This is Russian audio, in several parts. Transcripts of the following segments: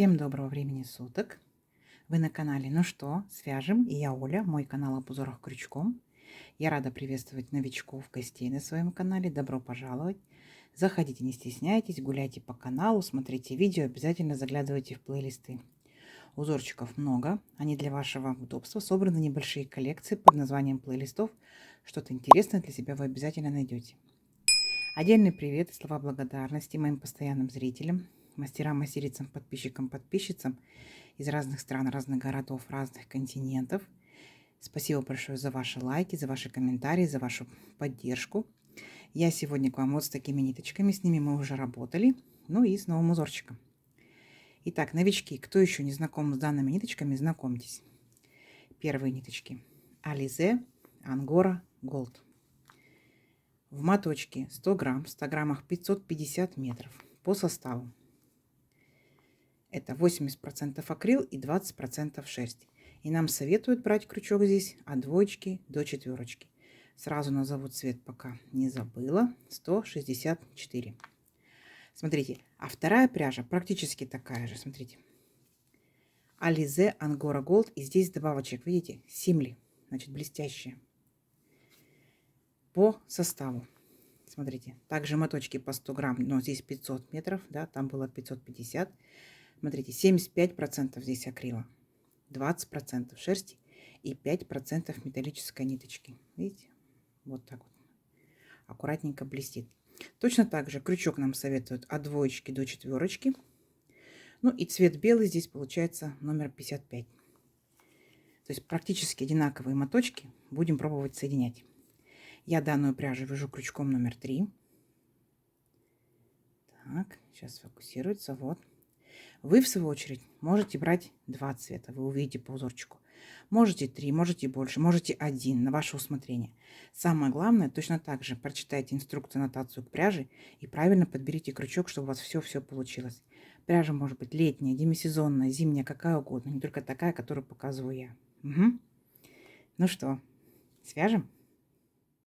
Всем доброго времени суток! Вы на канале «Ну что, свяжем?» И я Оля, мой канал об узорах крючком. Я рада приветствовать новичков, гостей на своем канале. Добро пожаловать! Заходите, не стесняйтесь, гуляйте по каналу, смотрите видео, обязательно заглядывайте в плейлисты. Узорчиков много, они для вашего удобства собраны небольшие коллекции под названием плейлистов. Что-то интересное для себя вы обязательно найдете. Отдельный привет и слова благодарности моим постоянным зрителям, мастерам, мастерицам, подписчикам, подписчицам из разных стран, разных городов, разных континентов. Спасибо большое за ваши лайки, за ваши комментарии, за вашу поддержку. Я сегодня к вам вот с такими ниточками, с ними мы уже работали, ну и с новым узорчиком. Итак, новички, кто еще не знаком с данными ниточками, знакомьтесь. Первые ниточки. Alize Angora Gold. В моточке 100 грамм, в 100 граммах 550 метров. По составу это 80% акрил и 20% шерсть. И нам советуют брать крючок здесь от 2 до 4. Сразу назову цвет, пока не забыла. 164. Смотрите, а вторая пряжа практически такая же. Смотрите. Alize Angora Gold. И здесь добавочек, видите, симли, значит, блестящие. По составу. Смотрите, также моточки по 100 грамм, но здесь 500 метров, да, там было 550. Смотрите, 75% здесь акрила, 20% шерсти и 5% металлической ниточки. Видите, вот так вот, аккуратненько блестит. Точно так же крючок нам советуют от 2 до 4. Ну и цвет белый здесь получается номер 55. То есть практически одинаковые моточки будем пробовать соединять. Я данную пряжу вяжу крючком номер 3. Так, сейчас фокусируется, вот. Вы, в свою очередь, можете брать 2 цвета, вы увидите по узорчику. Можете 3, можете больше, можете 1, на ваше усмотрение. Самое главное, точно так же прочитайте инструкцию, аннотацию к пряже и правильно подберите крючок, чтобы у вас все получилось. Пряжа может быть летняя, демисезонная, зимняя, какая угодно, не только такая, которую показываю я. Угу. Ну что, свяжем?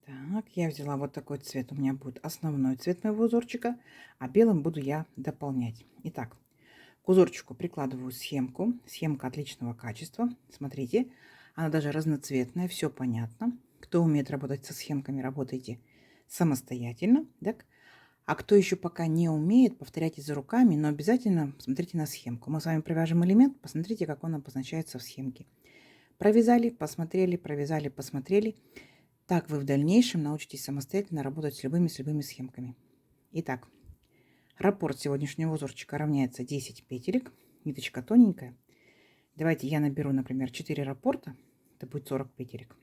Так, я взяла вот такой цвет. У меня будет основной цвет моего узорчика, а белым буду я дополнять. Итак, к узорчику прикладываю схемку. Схемка отличного качества. Смотрите, она даже разноцветная, все понятно. Кто умеет работать со схемками, работайте самостоятельно. Так? А кто еще пока не умеет, повторяйте за руками, но обязательно смотрите на схемку. Мы с вами провяжем элемент, посмотрите, как он обозначается в схемке. Провязали, посмотрели, провязали, посмотрели. Так вы в дальнейшем научитесь самостоятельно работать с любыми схемками. Итак, раппорт сегодняшнего узорчика равняется 10 петелек. Ниточка тоненькая. Давайте я наберу, например, 4 раппорта. Это будет 40 петелек.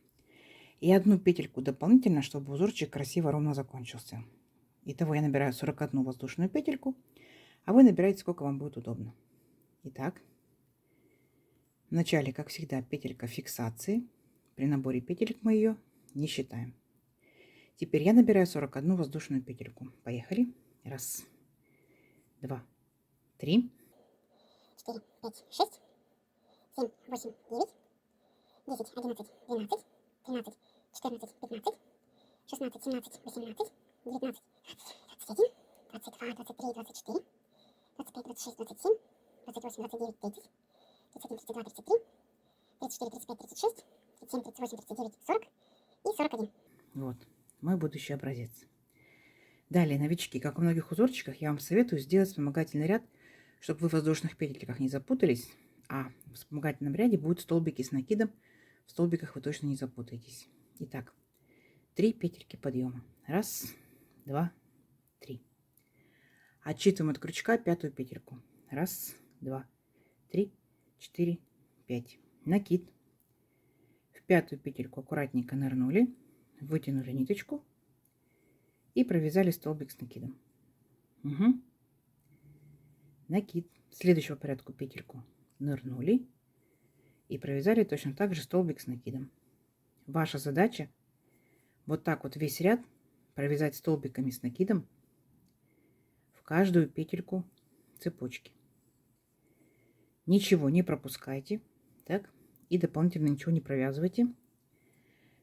И одну петельку дополнительно, чтобы узорчик красиво ровно закончился. Итого я набираю 41 воздушную петельку. А вы набираете, сколько вам будет удобно. Итак, в начале, как всегда, петелька фиксации. При наборе петелек мы ее не считаем. Теперь я набираю 41 воздушную петельку. Поехали. Раз, два, три, 4, 5, 6, 7, 8, 9, 10, 11, 12, 13, 14, 15, 16, 17, 18, 19, 21, 22, 23, 24, 25, 26, 27, 28, 29, 30, 31, 32, 33, 34, 35, 36, 37, 38, 39, 40 и 41. Вот, мой будущий образец. Далее, новички, как в многих узорчиках, я вам советую сделать вспомогательный ряд, чтобы вы в воздушных петельках не запутались, а в вспомогательном ряде будут столбики с накидом. В столбиках вы точно не запутаетесь. Итак, 3 петельки подъема. Раз, два, три. Отсчитываем от крючка 5-ю петельку. Раз, два, три, 4, 5. Накид. В 5-ю петельку аккуратненько нырнули, вытянули ниточку и провязали столбик с накидом. Угу. Накид. Следующего порядку петельку нырнули и провязали точно так же столбик с накидом. Ваша задача вот так вот весь ряд провязать столбиками с накидом в каждую петельку цепочки. Ничего не пропускайте, так, и дополнительно ничего не провязывайте.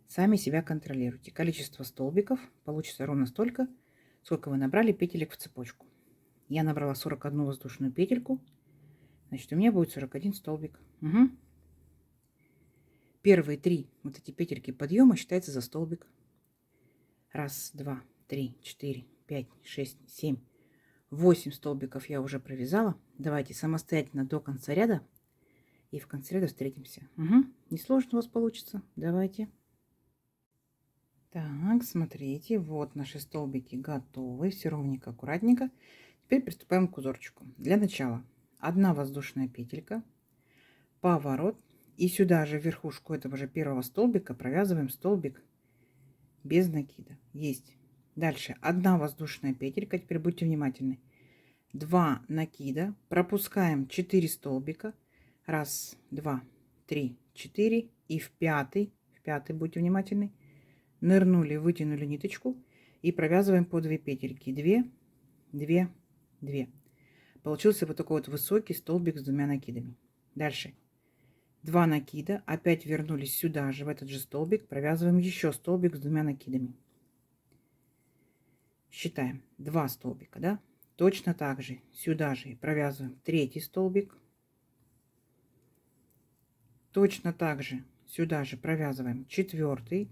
Сами себя контролируйте. Количество столбиков получится ровно столько, сколько вы набрали петелек в цепочку. Я набрала 41 воздушную петельку. Значит, у меня будет 41 столбик. Угу. Первые 3 вот эти петельки подъема считаются за столбик. Раз, два, три, 4, 5, 6, 7, 8 столбиков я уже провязала. Давайте самостоятельно до конца ряда. И в конце ряда встретимся. Угу. Несложно у вас получится. Давайте. Так, смотрите, вот наши столбики готовы. Все ровненько, аккуратненько. Теперь приступаем к узорчику. Для начала 1 воздушная петелька, поворот. И сюда же в верхушку этого же первого столбика провязываем столбик без накида. Есть. Дальше 1 воздушная петелька. Теперь будьте внимательны. 2 накида. Пропускаем 4 столбика. Раз, два, три, 4. И в пятый будьте внимательны. Нырнули, вытянули ниточку и провязываем по 2 петельки. 2, 2, 2. Получился вот такой вот высокий столбик с 2 накидами. Дальше 2 накида, опять вернулись сюда же, в этот же столбик, провязываем еще столбик с 2 накидами. Считаем 2 столбика, да? Точно так же сюда же провязываем 3 столбик. Точно так же сюда же провязываем 4.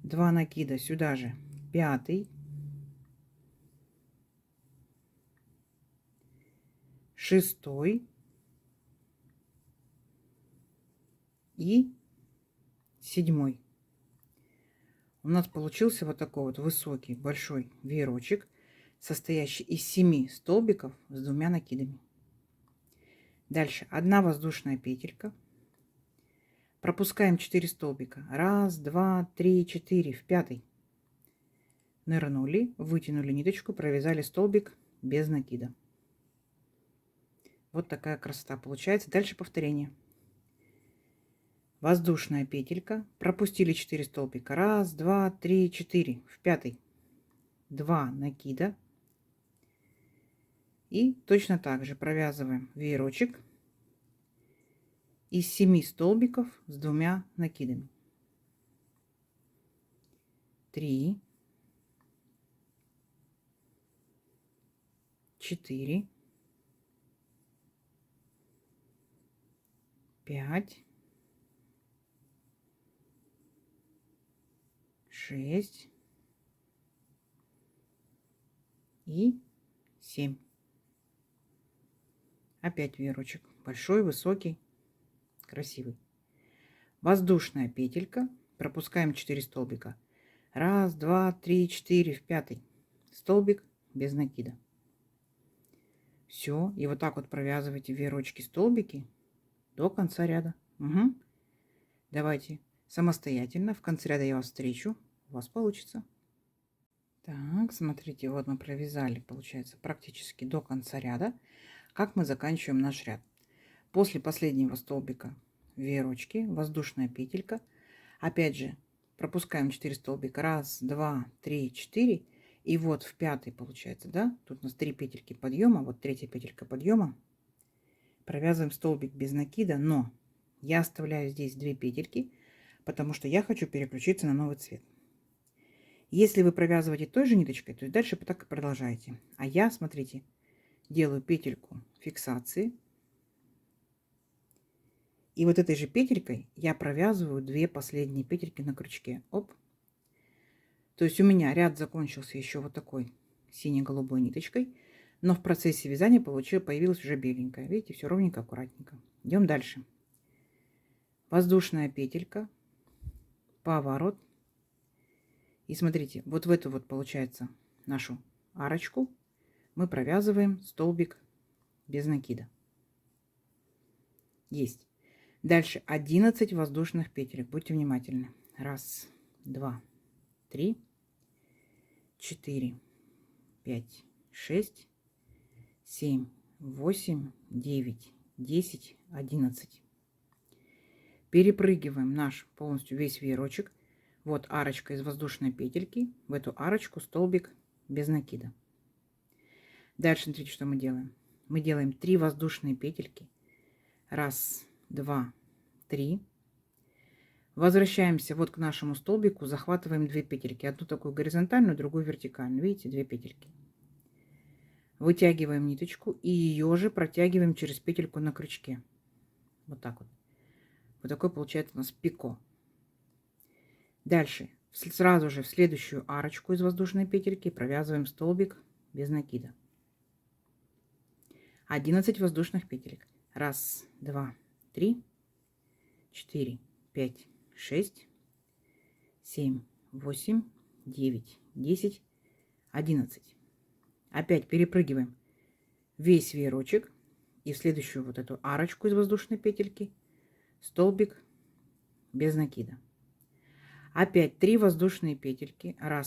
2 накида сюда же 5, 6 и 7. У нас получился вот такой вот высокий большой веерочек, состоящий из 7 столбиков с 2 накидами. Дальше 1 воздушная петелька. Пропускаем 4 столбика. Раз, два, три, 4. В 5 нырнули, вытянули ниточку, провязали столбик без накида. Вот такая красота получается. Дальше повторение. Воздушная петелька. Пропустили 4 столбика. Раз, два, три, 4. В 5 2 накида. И точно так же провязываем веерочек из 7 столбиков с 2 накидами. 3, 4, 5, 6 и 7. Опять веерочек. Большой, высокий, красивый. Воздушная петелька. Пропускаем 4 столбика. Раз, два, три, 4. В 5 столбик без накида. Все. И вот так вот провязывайте веерочки, столбики до конца ряда. Угу. Давайте самостоятельно. В конце ряда я вас встречу. У вас получится. Так, смотрите, вот мы провязали, получается, практически до конца ряда. Как мы заканчиваем наш ряд? После последнего столбика веерочки, воздушная петелька. Опять же, пропускаем 4 столбика. Раз, два, три, 4. И вот в 5 получается, да? Тут у нас 3 петельки подъема. Вот 3 петелька подъема. Провязываем столбик без накида, но я оставляю здесь 2 петельки, потому что я хочу переключиться на новый цвет. Если вы провязываете той же ниточкой, то дальше так и продолжаете. А я, смотрите, делаю петельку фиксации. И вот этой же петелькой я провязываю 2 последние петельки на крючке. Оп. То есть у меня ряд закончился еще вот такой сине-голубой ниточкой. Но в процессе вязания появилась уже беленькая. Видите, все ровненько, аккуратненько. Идем дальше. Воздушная петелька. Поворот. И смотрите, вот в эту вот, получается, нашу арочку мы провязываем столбик без накида. Есть. Дальше 11 воздушных петелек. Будьте внимательны. Раз, два, три, 4, 5, 6, 7, 8, 9, 10, 11. Перепрыгиваем наш полностью весь веерочек. Вот арочка из воздушной петельки. В эту арочку столбик без накида. Дальше смотрите, что мы делаем. Мы делаем 3 воздушные петельки. Раз, два, 3. Возвращаемся вот к нашему столбику, захватываем 2 петельки. Одну такую горизонтальную, другую вертикальную. Видите, 2 петельки. Вытягиваем ниточку и ее же протягиваем через петельку на крючке. Вот так вот. Вот такой получается у нас пико. Дальше сразу же в следующую арочку из воздушной петельки провязываем столбик без накида. 11 воздушных петелек. 1, 2, 3, 4, 5, 6, 7, 8, 9, 10, 11. Опять перепрыгиваем весь веерочек и в следующую вот эту арочку из воздушной петельки столбик без накида. Опять 3 воздушные петельки. 1,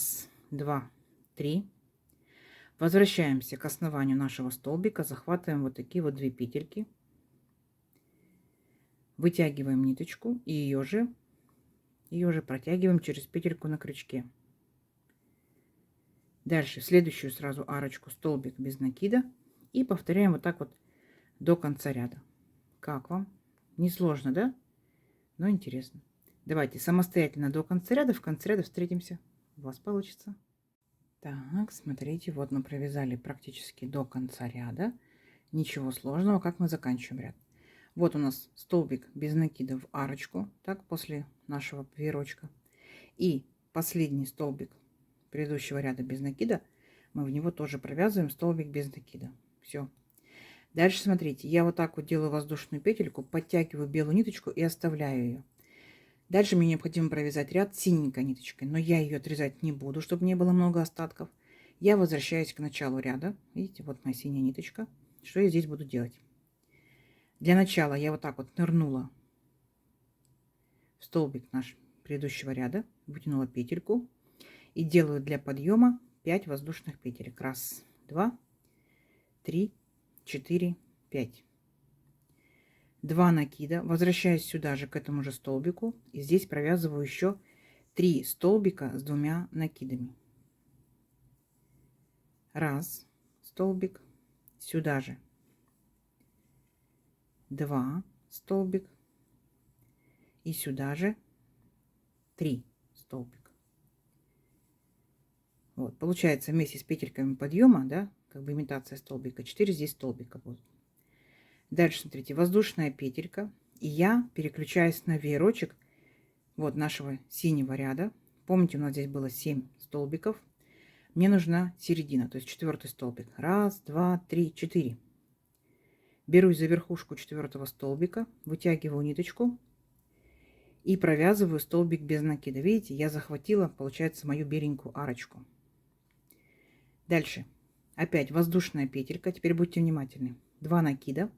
2, 3. Возвращаемся к основанию нашего столбика, захватываем вот такие вот 2 петельки, вытягиваем ниточку и ее же протягиваем через петельку на крючке. Дальше в следующую сразу арочку столбик без накида и повторяем вот так вот до конца ряда. Как вам? Несложно, да? Но интересно. Давайте самостоятельно до конца ряда, в конце ряда встретимся. У вас получится. Так, смотрите, вот мы провязали практически до конца ряда. Ничего сложного, как мы заканчиваем ряд. Вот у нас столбик без накида в арочку, так, после нашего веерочка. И последний столбик предыдущего ряда без накида, мы в него тоже провязываем столбик без накида. Все. Дальше смотрите, я вот так вот делаю воздушную петельку, подтягиваю белую ниточку и оставляю ее. Дальше мне необходимо провязать ряд синенькой ниточкой, но я ее отрезать не буду, чтобы не было много остатков. Я возвращаюсь к началу ряда. Видите, вот моя синяя ниточка. Что я здесь буду делать? Для начала я вот так вот нырнула в столбик наш предыдущего ряда, вытянула петельку и делаю для подъема 5 воздушных петелек. 1, 2, 3, 4, 5. 2 накида, возвращаюсь сюда же к этому же столбику и здесь провязываю еще 3 столбика с 2 накидами. 1 столбик, сюда же 2 столбик и сюда же 3 столбика. Вот, получается вместе с петельками подъема, да, как бы имитация столбика, 4 здесь столбика будут. Дальше, смотрите, воздушная петелька. И я переключаюсь на веерочек вот нашего синего ряда. Помните, у нас здесь было 7 столбиков. Мне нужна середина, то есть 4 столбик. 1, 2, 3, 4. Берусь за верхушку 4 столбика, вытягиваю ниточку и провязываю столбик без накида. Видите, я захватила, получается, мою беленькую арочку. Дальше. Опять воздушная петелька. Теперь будьте внимательны. 2 накида.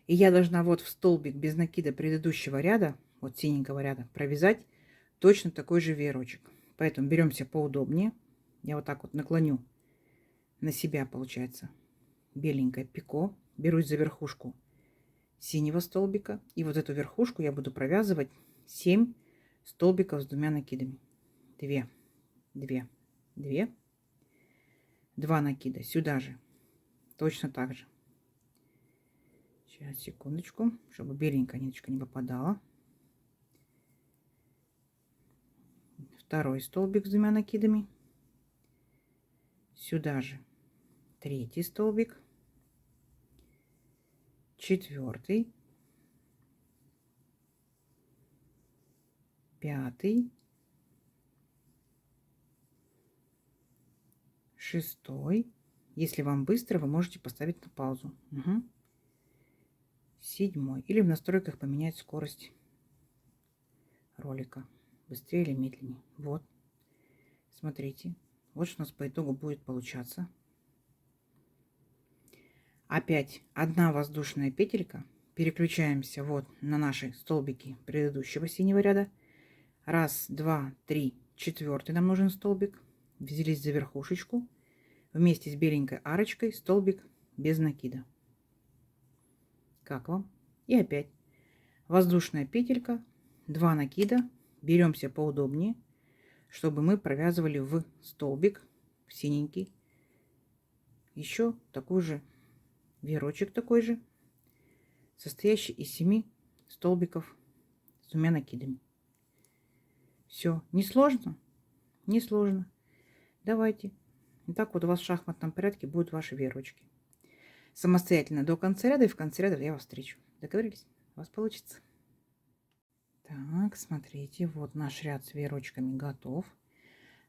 И я должна вот в столбик без накида предыдущего ряда, вот синенького ряда, провязать точно такой же веерочек. Поэтому беремся поудобнее. Я вот так вот наклоню на себя, получается, беленькое пико. Берусь за верхушку синего столбика. И вот эту верхушку я буду провязывать 7 столбиков с 2 накидами. 2, 2, 2. 2 накида сюда же. Точно так же. Сейчас, секундочку, чтобы беленькая ниточка не попадала. 2 столбик с 2 накидами. Сюда же 3 столбик. 4, 5, 6. Если вам быстро, вы можете поставить на паузу. 7. Или в настройках поменять скорость ролика. Быстрее или медленнее. Вот. Смотрите. Вот что у нас по итогу будет получаться. Опять 1 воздушная петелька. Переключаемся вот на наши столбики предыдущего синего ряда. 1, 2, 3, 4 нам нужен столбик. Взялись за верхушечку. Вместе с беленькой арочкой столбик без накида. Как вам? И опять воздушная петелька, 2 накида. Беремся поудобнее, чтобы мы провязывали в столбик, в синенький, еще такой же веерочек такой же, состоящий из 7 столбиков с 2 накидами. Все, не сложно? Не сложно. Давайте И так вот у вас в шахматном порядке будут ваши веерочки. Самостоятельно до конца ряда, и в конце ряда я вас встречу. Договорились? У вас получится. Так, смотрите, вот наш ряд с веерочками готов.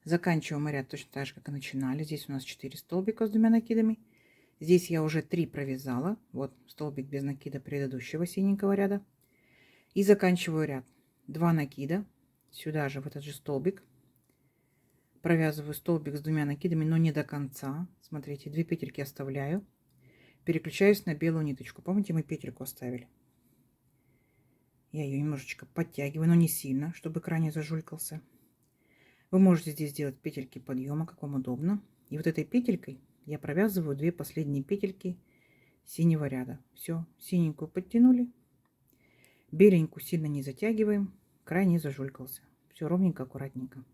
Заканчиваем мы ряд точно так же, как и начинали. Здесь у нас 4 столбика с 2 накидами. Здесь я уже 3 провязала. Вот столбик без накида предыдущего синенького ряда. И заканчиваю ряд. 2 накида. Сюда же, в этот же столбик. Провязываю столбик с 2 накидами, но не до конца. Смотрите, 2 петельки оставляю. Переключаюсь на белую ниточку. Помните, мы петельку оставили? Я ее немножечко подтягиваю, но не сильно, чтобы край не зажулькался. Вы можете здесь сделать петельки подъема, как вам удобно. И вот этой петелькой я провязываю 2 последние петельки синего ряда. Все, синенькую подтянули. Беленькую сильно не затягиваем. Край не зажулькался. Все ровненько, аккуратненько.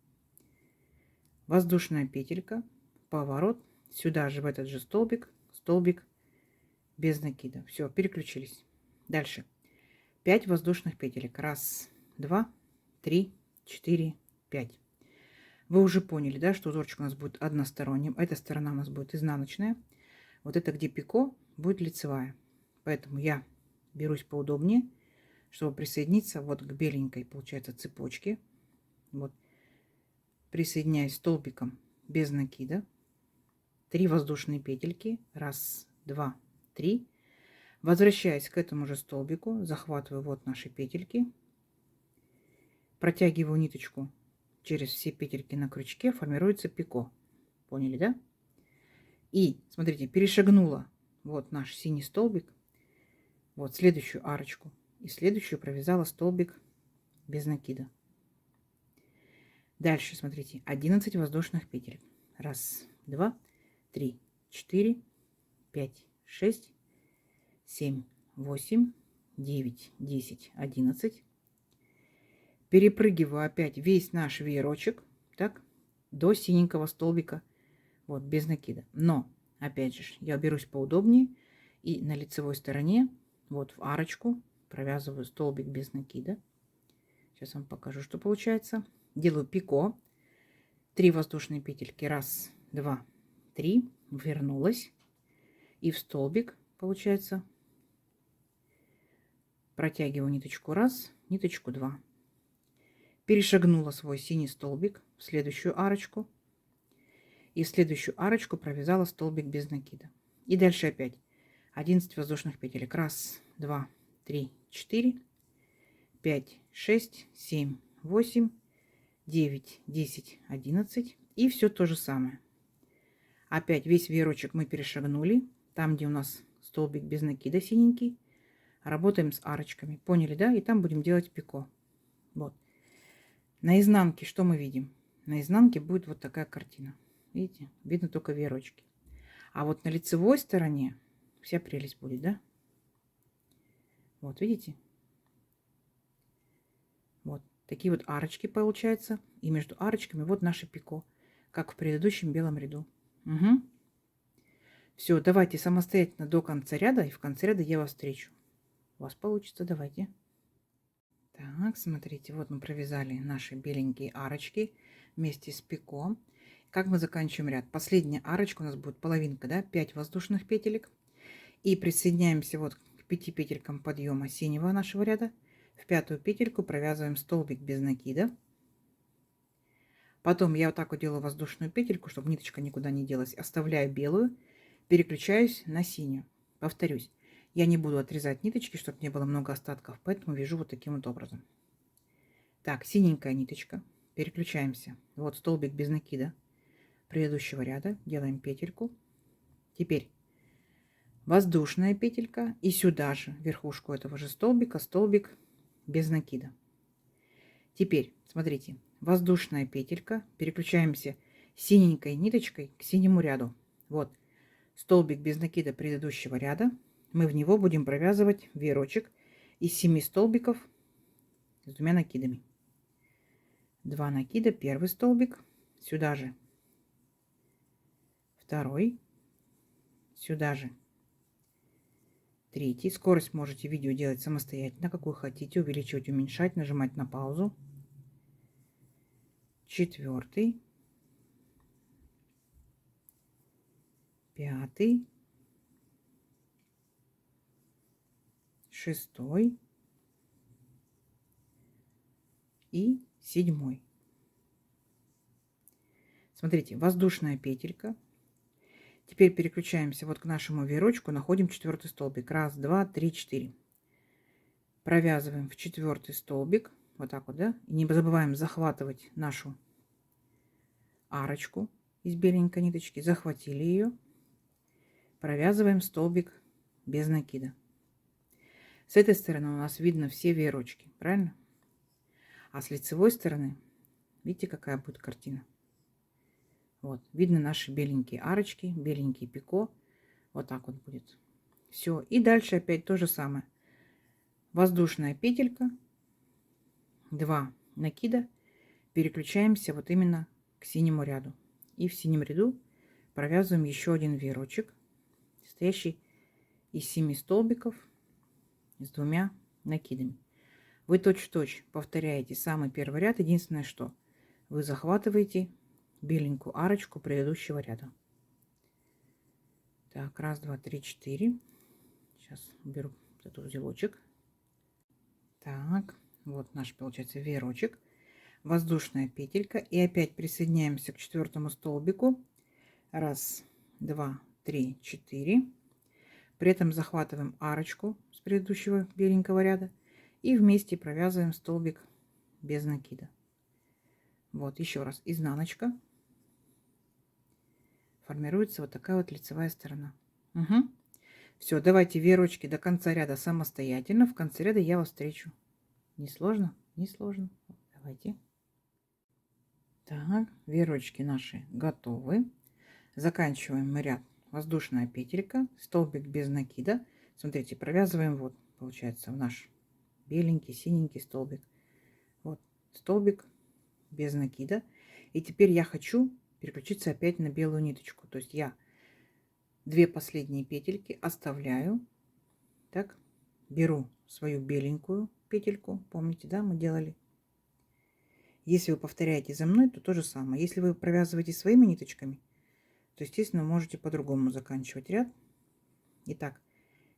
Воздушная петелька, поворот. Сюда же, в этот же столбик, столбик без накида. Все, переключились. Дальше. 5 воздушных петелек. 1, 2, 3, 4, 5. Вы уже поняли, да, что узорчик у нас будет односторонним. Эта сторона у нас будет изнаночная. Вот это, где пико, будет лицевая. Поэтому я берусь поудобнее, чтобы присоединиться вот к беленькой, получается, цепочке. Вот. Присоединяюсь столбиком без накида. 3 воздушные петельки. 1, 2, 3. Возвращаясь к этому же столбику, захватываю вот наши петельки. Протягиваю ниточку через все петельки на крючке, формируется пико. Поняли, да? И, смотрите, перешагнула вот наш синий столбик. Вот следующую арочку. И следующую провязала столбик без накида. Дальше, смотрите, 11 воздушных петель. 1, 2, 3, 4, 5, 6, 7, 8, 9, 10, 11. Перепрыгиваю опять весь наш веерочек, так, до синенького столбика, вот, без накида. Но, опять же, я берусь поудобнее и на лицевой стороне, вот в арочку, провязываю столбик без накида. Сейчас вам покажу, что получается. Делаю пико. 3 воздушные петельки. 1, 2, 3. Вернулась. И в столбик, получается, протягиваю ниточку 1, ниточку 2. Перешагнула свой синий столбик в следующую арочку. И в следующую арочку провязала столбик без накида. И дальше опять 11 воздушных петелек. 1, 2, 3, 4, 5, 6, 7, 8, 9, 10, 11. И все то же самое. Опять весь веерочек мы перешагнули. Там, где у нас столбик без накида синенький, работаем с арочками. Поняли, да? И там будем делать пико. Вот. На изнанке что мы видим? На изнанке будет вот такая картина. Видите? Видно только веерочки. А вот на лицевой стороне вся прелесть будет, да? Вот, видите? Вот. Такие вот арочки получаются. И между арочками вот наше пико. Как в предыдущем белом ряду. Угу. Все, давайте самостоятельно до конца ряда. И в конце ряда я вас встречу. У вас получится, давайте. Так, смотрите, вот мы провязали наши беленькие арочки вместе с пико. Как мы заканчиваем ряд? Последняя арочка у нас будет половинка, да, 5 воздушных петелек. И присоединяемся вот к 5 петелькам подъема синего нашего ряда. В 5-ю петельку провязываем столбик без накида. Потом я вот так вот делаю воздушную петельку, чтобы ниточка никуда не делась. Оставляю белую, переключаюсь на синюю. Повторюсь, я не буду отрезать ниточки, чтобы не было много остатков, поэтому вяжу вот таким вот образом. Так, синенькая ниточка. Переключаемся. Вот столбик без накида предыдущего ряда. Делаем петельку. Теперь воздушная петелька. И сюда же, верхушку этого же столбика, столбик без накида. Теперь, смотрите, воздушная петелька. Переключаемся синенькой ниточкой к синему ряду. Вот столбик без накида предыдущего ряда. Мы в него будем провязывать веерочек из 7 столбиков с 2 накидами. 2 накида, первый столбик, сюда же второй, сюда же третий. Скорость можете видео делать самостоятельно, какую хотите, увеличивать, уменьшать, нажимать на паузу. Четвертый, 5, 6 и 7. Смотрите, воздушная петелька. Теперь переключаемся вот к нашему веерочку, находим 4 столбик. 1, 2, 3, 4. Провязываем в 4 столбик, вот так вот, да? И не забываем захватывать нашу арочку из беленькой ниточки. Захватили ее. Провязываем столбик без накида. С этой стороны у нас видно все веерочки, правильно? А с лицевой стороны, видите, какая будет картина? Вот, видно наши беленькие арочки, беленький пико. Вот так вот будет. Все. И дальше опять то же самое. Воздушная петелька, 2 накида. Переключаемся вот именно к синему ряду. И в синем ряду провязываем еще один веерочек, состоящий из 7 столбиков с 2 накидами. Вы точь-в-точь повторяете самый первый ряд. Единственное, что вы захватываете беленькую арочку предыдущего ряда. Так, 1, 2, 3, 4. Сейчас уберу этот узелочек. Так, вот наш, получается, веерочек. Воздушная петелька. И опять присоединяемся к 4 столбику. 1, 2, 3, 4. При этом захватываем арочку с предыдущего беленького ряда. И вместе провязываем столбик без накида. Вот, еще раз, изнаночка. Формируется вот такая вот лицевая сторона. Угу. Все, давайте веерочки до конца ряда самостоятельно. В конце ряда я вас встречу. Не сложно? Не сложно. Давайте. Так, веерочки наши готовы. Заканчиваем мы ряд. Воздушная петелька, столбик без накида. Смотрите, провязываем вот, получается, в наш беленький, синенький столбик. Вот столбик без накида. И теперь я хочу переключиться опять на белую ниточку. То есть я 2 последние петельки оставляю. Так, беру свою беленькую петельку. Помните, да, мы делали? Если вы повторяете за мной, то то же самое. Если вы провязываете своими ниточками, то, естественно, можете по-другому заканчивать ряд. Итак,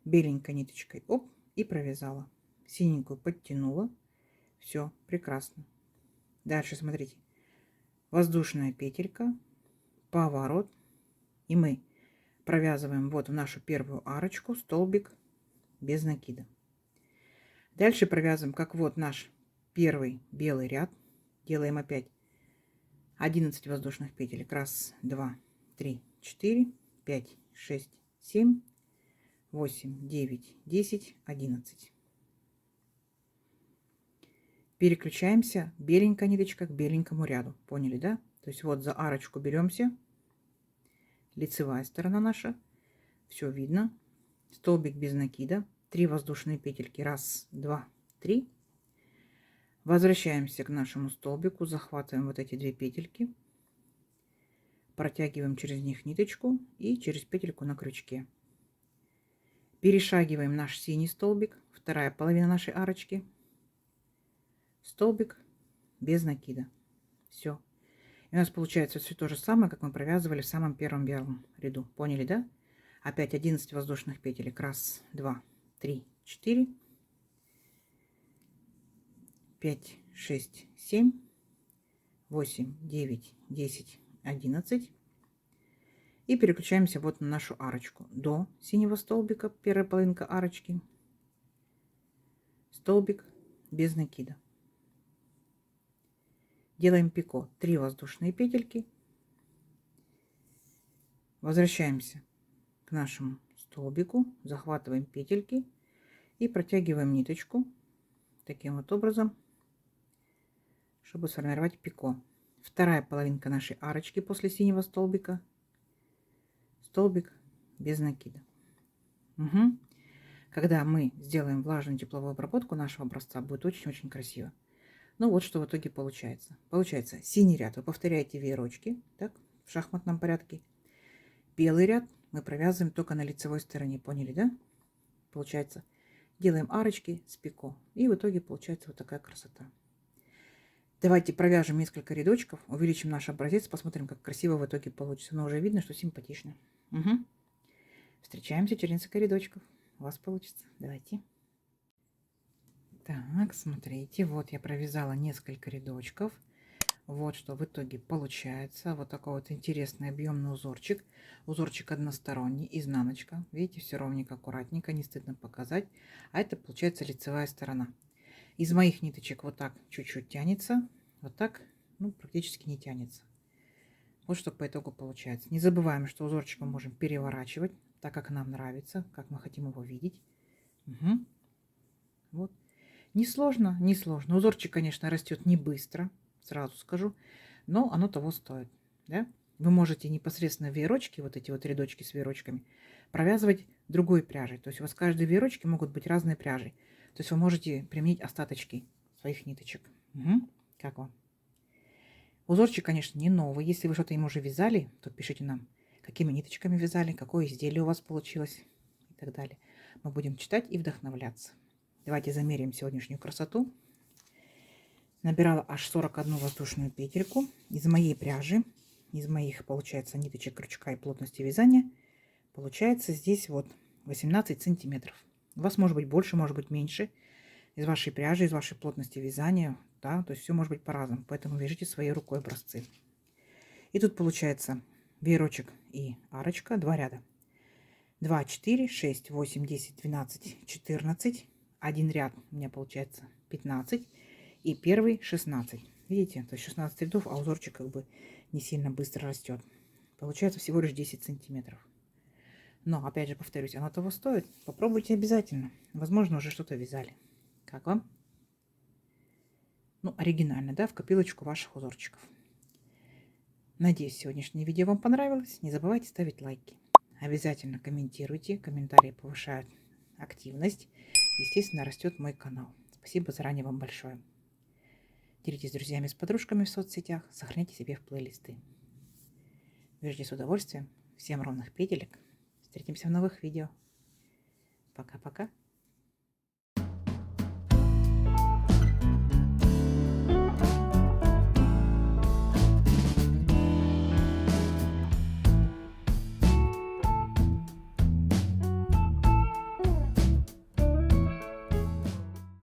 беленькой ниточкой, оп, и провязала. Синенькую подтянула. Все, прекрасно. Дальше, смотрите. Воздушная петелька, поворот. И мы провязываем вот в нашу первую арочку столбик без накида. Дальше провязываем, как вот наш первый белый ряд. Делаем опять 11 воздушных петелек. 1, 2, 3, 4, 5, 6, 7, 8, 9, 10, 11. Переключаемся беленькая ниточка к беленькому ряду. Поняли, да? То есть вот за арочку беремся. Лицевая сторона наша. Все видно. Столбик без накида. 3 воздушные петельки. 1, 2, 3. Возвращаемся к нашему столбику. Захватываем вот эти 2 петельки. Протягиваем через них ниточку и через петельку на крючке. Перешагиваем наш синий столбик. Вторая половина нашей арочки. Столбик без накида. Все. И у нас получается все то же самое, как мы провязывали в самом первом белом ряду. Поняли, да? Опять 11 воздушных петелек. 1, 2, 3, 4, 5, 6, 7, 8, 9, 10, 11. И переключаемся вот на нашу арочку. До синего столбика, первая половинка арочки. Столбик без накида. Делаем пико. 3 воздушные петельки. Возвращаемся к нашему столбику. Захватываем петельки. И протягиваем ниточку. Таким вот образом. Чтобы сформировать пико. Вторая половинка нашей арочки после синего столбика. Столбик без накида. Угу. Когда мы сделаем влажную тепловую обработку нашего образца, будет очень-очень красиво. Ну вот что в итоге получается. Получается синий ряд вы повторяете веерочки, так, в шахматном порядке. Белый ряд мы провязываем только на лицевой стороне. Поняли, да? Получается, делаем арочки с пико. И в итоге получается вот такая красота. Давайте провяжем несколько рядочков, увеличим наш образец, посмотрим, как красиво в итоге получится. Но уже видно, что симпатично. Угу. Встречаемся через несколько рядочков. У вас получится. Давайте. Так, смотрите, вот я провязала несколько рядочков. Вот что в итоге получается. Вот такой вот интересный объемный узорчик. Узорчик односторонний, изнаночка. Видите, все ровненько, аккуратненько, не стыдно показать. А это получается лицевая сторона. Из моих ниточек вот так чуть-чуть тянется. Вот так, ну, практически не тянется. Вот что по итогу получается. Не забываем, что узорчик мы можем переворачивать, так как нам нравится, как мы хотим его видеть. Угу. Вот. Несложно, несложно. Узорчик, конечно, растет не быстро, сразу скажу, но оно того стоит. Да? Вы можете непосредственно веерочки, вот эти вот рядочки с веерочками, провязывать другой пряжей. То есть у вас каждой веерочки могут быть разные пряжи. То есть вы можете применить остаточки своих ниточек. Угу. Как вам? Узорчик, конечно, не новый. Если вы что-то им уже вязали, то пишите нам, какими ниточками вязали, какое изделие у вас получилось и так далее. Мы будем читать и вдохновляться. Давайте замеряем сегодняшнюю красоту. Набирала аж 41 воздушную петельку из моей пряжи, из моих, получается, ниточек крючка и плотности вязания. Получается здесь вот 18 сантиметров. У вас может быть больше, может быть меньше. Из вашей пряжи, из вашей плотности вязания, да, то есть все может быть по-разному. Поэтому вяжите своей рукой образцы. И тут получается веерочек и арочка, 2 ряда. 2, 4, 6, 8, 10, 12, 14. Один ряд у меня получается 15. И первый 16. Видите, то есть 16 рядов, а узорчик как бы не сильно быстро растет. Получается всего лишь 10 сантиметров. Но, опять же, повторюсь, оно того стоит. Попробуйте обязательно. Возможно, уже что-то вязали. Как вам? Ну, оригинально, да, в копилочку ваших узорчиков. Надеюсь, сегодняшнее видео вам понравилось. Не забывайте ставить лайки. Обязательно комментируйте. Комментарии повышают активность. Естественно, растет мой канал. Спасибо заранее вам большое. Делитесь с друзьями, с подружками в соцсетях. Сохраняйте себе в плейлисты. Вяжите с удовольствием. Всем ровных петелек. Встретимся в новых видео. Пока-пока.